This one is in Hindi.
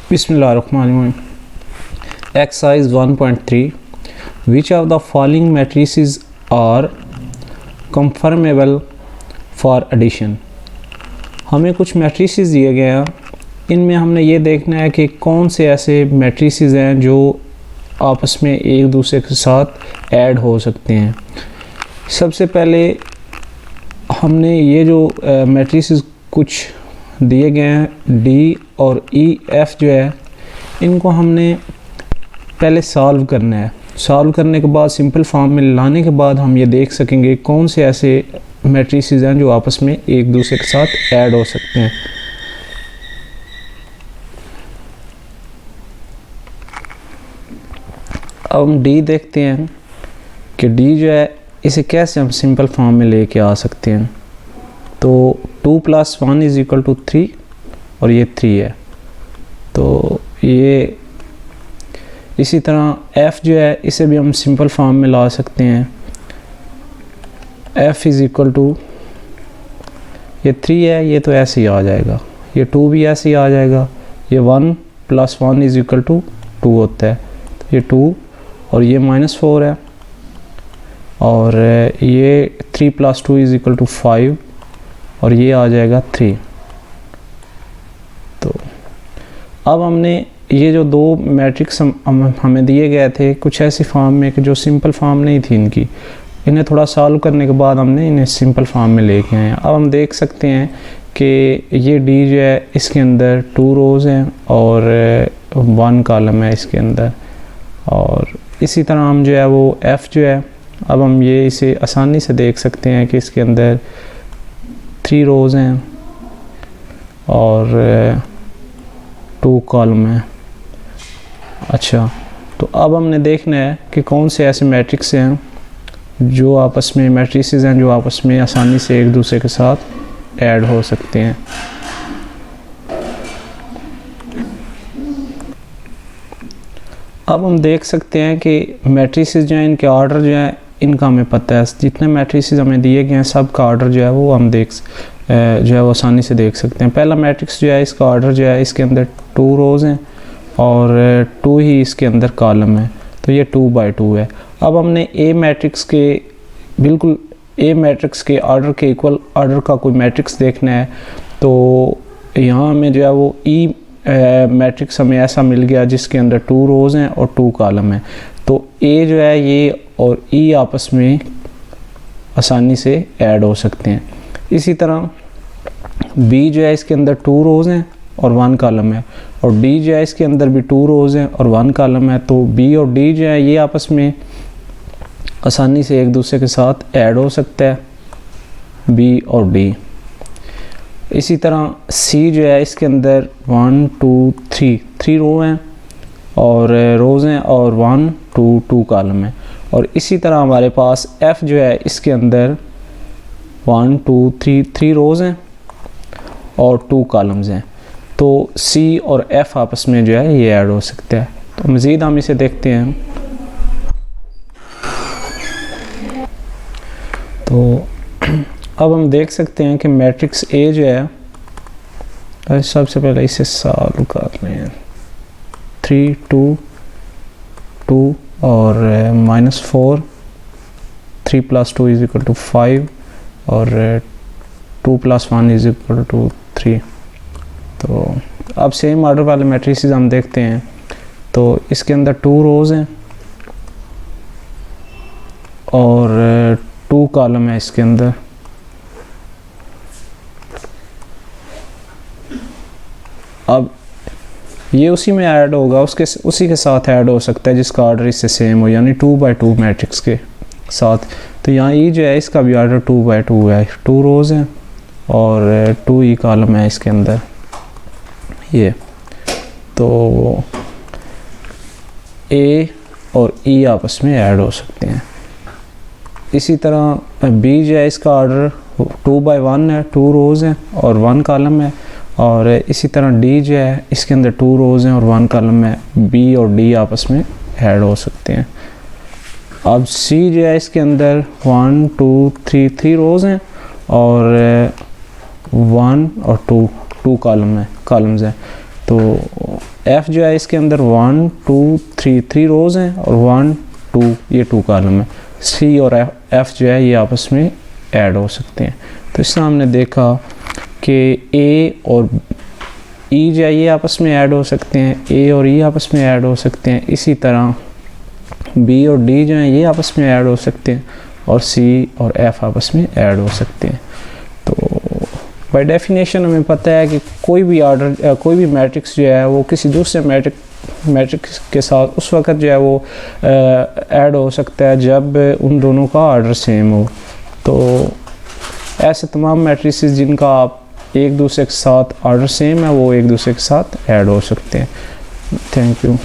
Bismillahirrahmanirrahim. Exercise 1.3. Which of the following matrices are conformable for addition? हमें कुछ मैट्रिसेस दिए गए हैं, इनमें हमने ये देखना है कि कौन से ऐसे मैट्रिसेस हैं जो आपस में एक दूसरे के साथ ऐड हो सकते हैं। सबसे पहले हमने ये जो मैट्रिसेस कुछ दिए गए हैं डी और ई एफ जो है, इनको हमने पहले सॉल्व करना है। सॉल्व करने के बाद सिंपल फॉर्म में लाने के बाद हम ये देख सकेंगे कौन से ऐसे मैट्रिसेस हैं जो आपस में एक दूसरे के साथ ऐड हो सकते हैं। अब हम डी देखते हैं कि डी जो है इसे कैसे हम सिंपल फॉर्म में लेके आ सकते हैं। तो 2 + 1 = 3 और ये 3 है। तो ये इसी तरह f जो है इसे भी हम सिंपल फॉर्म में ला सकते हैं। f = ये 3 है, ये तो ऐसे ही आ जाएगा, ये 2 भी ऐसे ही आ जाएगा, ये 1 + 1 = 2 होता है, तो ये 2 और ये -4 है, और ये 3 + 2 = 5 और ये आ जाएगा 3। तो अब हमने ये जो दो मैट्रिक्स हमें दिए गए थे कुछ ऐसी फॉर्म में कि जो सिंपल फॉर्म नहीं थी इनकी, इन्हें थोड़ा सॉल्व करने के बाद हमने इन्हें सिंपल फॉर्म में लेके आए हैं। अब हम देख सकते हैं कि ये डी जो है इसके अंदर 2 रोज़ हैं और 1 कॉलम है इसके अंदर, और इसी तरह हम जो है वो एफ़ जो है, अब हम ये इसे आसानी से देख सकते हैं कि इसके अंदर 3 रोज़ हैं और 2 कॉलम हैं। अच्छा, तो अब हमने देखना है कि कौन से ऐसे मैट्रिक्स हैं जो आपस में मैट्रिसेस हैं जो आपस में आसानी से एक दूसरे के साथ ऐड हो सकते हैं। अब हम देख सकते हैं कि मैट्रिसेस जो हैं इनके ऑर्डर जो है इनका हमें पता है। जितने मैट्रिसेस हमें दिए गए हैं सब का ऑर्डर जो है वो हम जो है वो आसानी से देख सकते हैं। पहला मैट्रिक्स जो है इसका ऑर्डर जो है इसके अंदर 2 रोज़ हैं और 2 ही इसके अंदर कॉलम है, तो ये 2 × 2 है। अब हमने ए मैट्रिक्स के ऑर्डर के इक्वल ऑर्डर का कोई मैट्रिक्स देखना है, तो यहाँ हमें जो है वो ई मैट्रिक्स हमें ऐसा मिल गया जिसके अंदर 2 रोज़ हैं और 2 कॉलम हैं। तो ए जो है ये और ई आपस में आसानी से ऐड हो सकते हैं। इसी तरह बी जो है इसके अंदर 2 रोज़ हैं और 1 कॉलम है, और डी जो है इसके अंदर भी 2 रोज़ हैं और 1 कॉलम है। तो बी और डी जो है ये आपस में आसानी से एक दूसरे के साथ ऐड हो सकता है, बी और डी। इसी तरह सी जो है इसके अंदर 1 2 3 रो हैं और रोज़ हैं और 1 2 कॉलम है। और इसी तरह हमारे पास एफ़ जो है इसके अंदर 1 2 3 रोज़ हैं और 2 कॉलम्स हैं। तो सी और एफ़ आपस में जो है ये ऐड हो सकता है। तो मज़ीद हम इसे देखते हैं। तो अब हम देख सकते हैं कि मैट्रिक्स ए जो है, सबसे पहले इसे सॉल्व कर रहे हैं। 3 2 2 और -4, 3 + 2 = 5 और 2 + 1 = 3। तो अब सेम ऑर्डर वाले मैट्रिसेस हम देखते हैं। तो इसके अंदर 2 रोज़ हैं और 2 कॉलम है इसके अंदर। अब ये उसी में ऐड होगा, उसी के साथ ऐड हो सकता है जिसका ऑर्डर इससे सेम हो, यानी 2 × 2 मैट्रिक्स के साथ। तो यहाँ ई जो है इसका भी ऑर्डर 2 × 2 है, 2 रोज़ हैं और 2 ही कॉलम है इसके अंदर ये। तो ए और ई आपस में ऐड हो सकते हैं। इसी तरह बी जो है इसका ऑर्डर 2 × 1 है, 2 रोज़ हैं और 1 कॉलम है। और इसी तरह डी जो है इसके अंदर 2 रोज़ हैं और 1 कॉलम है, बी और डी आपस में ऐड हो सकते हैं। अब सी जो है इसके अंदर 1 2 3 रोज़ हैं और 1 और 2 कॉलम्स हैं। तो एफ़ जो है इसके अंदर 1 2 3 रोज़ हैं और 1 2 ये 2 कॉलम है। सी और एफ़ जो है ये आपस में ऐड हो सकते हैं। तो इससे हमने देखा कि ए और ई जो है ये आपस में ऐड हो सकते हैं, ए और ई आपस में ऐड हो सकते हैं। इसी तरह बी और डी जो हैं ये आपस में ऐड हो सकते हैं और सी और एफ़ आपस में ऐड हो सकते हैं। तो बाय डेफिनेशन हमें पता है कि कोई भी ऑर्डर कोई भी मैट्रिक्स जो है वो किसी दूसरे मैट्रिक्स के साथ उस वक़्त जो है वो ऐड हो सकता है जब उन दोनों का ऑर्डर सेम हो। तो ऐसे तमाम मैट्रिसेस जिनका आप एक दूसरे के साथ ऑर्डर सेम है वो एक दूसरे के साथ ऐड हो सकते हैं। Thank you.